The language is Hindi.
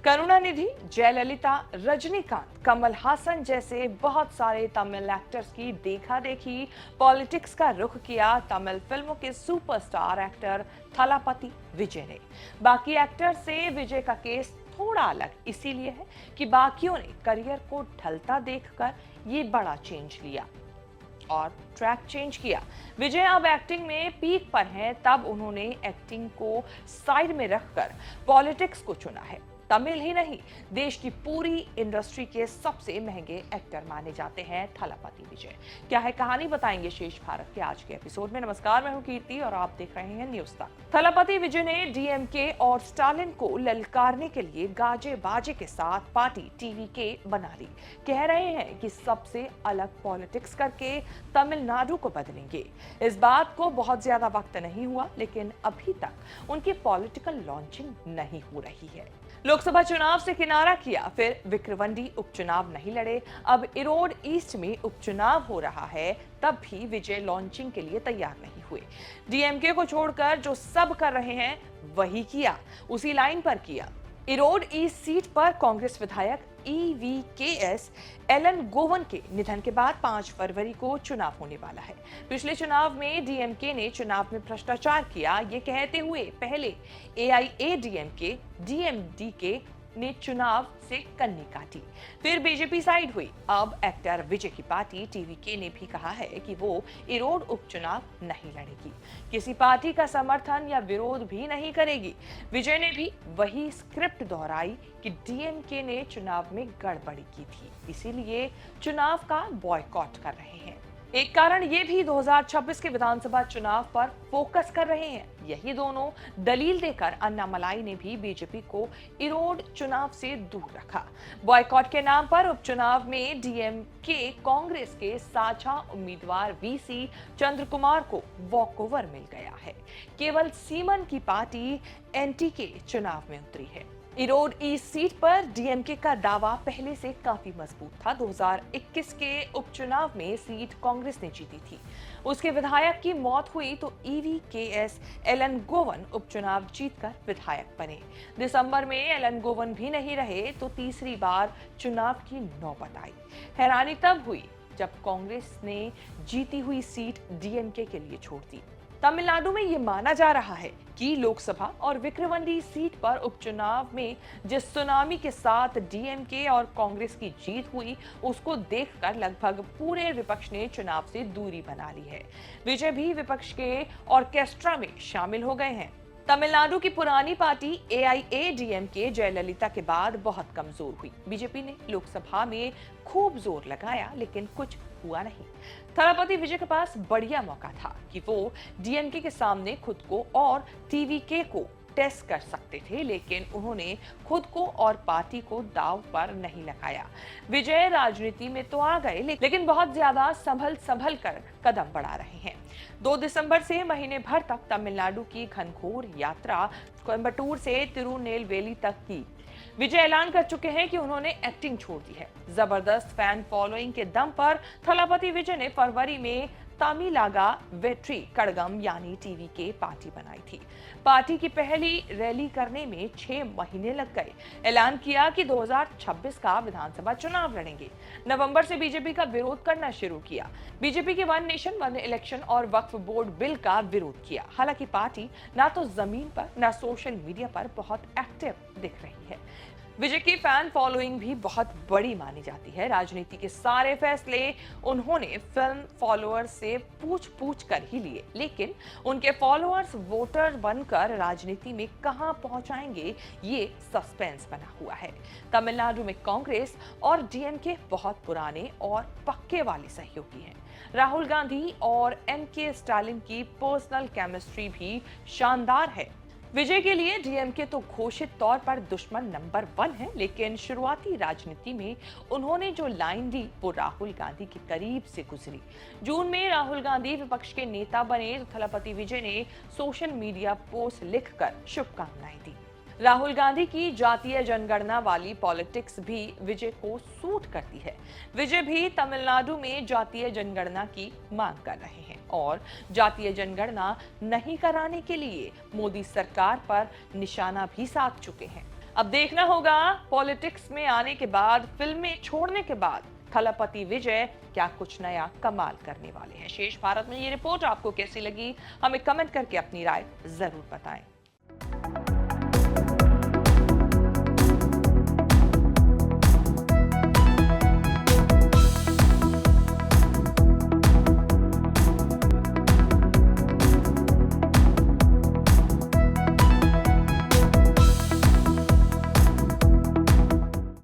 करुणानिधि, जयललिता, रजनीकांत, कमल हासन जैसे बहुत सारे तमिल एक्टर्स की देखा देखी पॉलिटिक्स का रुख किया तमिल फिल्मों के सुपरस्टार एक्टर थलापति विजय ने। बाकी एक्टर से विजय का केस थोड़ा अलग इसीलिए है कि बाकियों ने करियर को ढलता देखकर ये बड़ा चेंज लिया और ट्रैक चेंज किया। विजय अब एक्टिंग में पीक पर हैं, तब उन्होंने एक्टिंग को साइड में रखकर पॉलिटिक्स को चुना है। तमिल ही नहीं, देश की पूरी इंडस्ट्री के सबसे महंगे एक्टर माने जाते हैं थलापति विजय। क्या है कहानी, बताएंगे शेष भारत के आज के एपिसोड में। नमस्कार, मैं हूं कीर्ति और आप देख रहे हैं न्यूज तक। थलापति विजय ने डीएमके और स्टालिन को ललकारने के लिए गाजे बाजे के साथ पार्टी टीवीके बना ली। कह रहे हैं कि सबसे अलग पॉलिटिक्स करके तमिलनाडु को बदलेंगे। इस बात को बहुत ज्यादा वक्त नहीं हुआ, लेकिन अभी तक उनकी पॉलिटिकल लॉन्चिंग नहीं हो रही है। लोकसभा चुनाव से किनारा किया, फिर विक्रवंडी उपचुनाव नहीं लड़े, अब इरोड ईस्ट में उपचुनाव हो रहा है, तब भी विजय लॉन्चिंग के लिए तैयार नहीं हुए। डीएमके को छोड़कर जो सब कर रहे हैं वही किया, उसी लाइन पर किया। इरोड ईस्ट सीट पर कांग्रेस विधायक ईवीकेएस एलन गोवन के निधन के बाद 5 फरवरी को चुनाव होने वाला है। पिछले चुनाव में डीएमके ने चुनाव में भ्रष्टाचार किया, ये कहते हुए पहले एआईएडीएमके डीएमडीके ने चुनाव से कन्नी काटी, फिर बीजेपी साइड हुई। अब एक्टर विजय की पार्टी टीवीके ने भी कहा है कि वो इरोड उपचुनाव नहीं लड़ेगी, किसी पार्टी का समर्थन या विरोध भी नहीं करेगी। विजय ने भी वही स्क्रिप्ट दोहराई कि डीएमके ने चुनाव में गड़बड़ी की थी, इसीलिए चुनाव का बॉयकॉट कर रहे हैं। एक कारण ये भी 2026 के विधानसभा चुनाव पर फोकस कर रहे हैं। यही दोनों दलील देकर अन्नामलाई ने भी बीजेपी को इरोड चुनाव से दूर रखा। बॉयकॉट के नाम पर उपचुनाव में डीएमके कांग्रेस के साझा उम्मीदवार वीसी चंद्र कुमार को वॉकओवर मिल गया है। केवल सीमन की पार्टी एनटीके चुनाव में उतरी है। इरोड ईस्ट सीट पर डीएमके का दावा पहले से काफी मजबूत था। 2021 के उपचुनाव में सीट कांग्रेस ने जीती थी। उसके विधायक की मौत हुई तो ईवीकेएस एलन गोवन उपचुनाव जीतकर विधायक बने। दिसंबर में एलन गोवन भी नहीं रहे तो तीसरी बार चुनाव की नौबत आई। हैरानी तब हुई जब कांग्रेस ने जीती हुई सीट डीएमके के लिए छोड़ दी। तमिलनाडु में ये माना जा रहा है कि लोकसभा और विक्रवंडी सीट पर उपचुनाव में जिस सुनामी के साथ डीएमके और कांग्रेस की जीत हुई, उसको देखकर लगभग पूरे विपक्ष ने चुनाव से दूरी बना ली है। विजय भी विपक्ष के ऑर्केस्ट्रा में शामिल हो गए हैं। तमिलनाडु की पुरानी पार्टी एआईएडीएमके जयललिता के बाद बहुत कमजोर हुई। बीजेपी ने लोकसभा में खूब जोर लगाया, लेकिन कुछ हुआ नहीं। थलापति विजय के पास बढ़िया मौका था कि वो डीएमके के सामने खुद को और टीवीके को टेस्ट कर सकते थे, लेकिन उन्होंने खुद को और पार्टी को दांव पर नहीं लगाया। विजय राजनीति में तो आ गए, लेकिन बहुत ज्यादा संभल कर कदम बढ़ा रहे हैं। 2 दिसंबर से महीने भर तक तमिलनाडु की घनघोर यात्रा कोयम्बटूर से तिरुनेलवेली तक की। विजय ऐलान कर चुके हैं कि उन्होंने एक्टिंग छोड़ दी है। जबरदस्त फैन फॉलोइंग के दम पर थलापति विजय ने फरवरी में तामिलागा वेट्री कड़गम यानी टीवीके पार्टी बनाई थी। पार्टी की पहली रैली करने में 6 महीने लग गए। ऐलान किया कि 2026 का विधानसभा चुनाव लड़ेंगे। नवंबर से बीजेपी का विरोध करना शुरू किया। बीजेपी के वन नेशन वन इलेक्शन और वक्फ बोर्ड बिल का विरोध किया। हालांकि पार्टी ना तो जमीन पर ना सोशल मीडिया पर बहुत एक्टिव दिख रही है। विजय की फैन फॉलोइंग भी बहुत बड़ी मानी जाती है। राजनीति के सारे फैसले उन्होंने फिल्म फॉलोअर्स से पूछ कर ही लिए, लेकिन उनके फॉलोअर्स वोटर बनकर राजनीति में कहां पहुंचाएंगे, ये सस्पेंस बना हुआ है। तमिलनाडु में कांग्रेस और डीएमके बहुत पुराने और पक्के वाले सहयोगी हैं। राहुल गांधी और एमके स्टालिन की पर्सनल केमिस्ट्री भी शानदार है। विजय के लिए डीएमके तो घोषित तौर पर दुश्मन नंबर 1 है, लेकिन शुरुआती राजनीति में उन्होंने जो लाइन दी वो राहुल गांधी के करीब से गुजरी। जून में राहुल गांधी विपक्ष के नेता बने तो थलापति विजय ने सोशल मीडिया पोस्ट लिखकर शुभकामनाएं दी। राहुल गांधी की जातीय जनगणना वाली पॉलिटिक्स भी विजय को सूट करती है। विजय भी तमिलनाडु में जातीय जनगणना की मांग कर रहे हैं और जातीय जनगणना नहीं कराने के लिए मोदी सरकार पर निशाना भी साध चुके हैं। अब देखना होगा पॉलिटिक्स में आने के बाद, फिल्में छोड़ने के बाद थलपति विजय क्या कुछ नया कमाल करने वाले हैं। शेष भारत में ये रिपोर्ट आपको कैसी लगी, हमें कमेंट करके अपनी राय जरूर बताएं।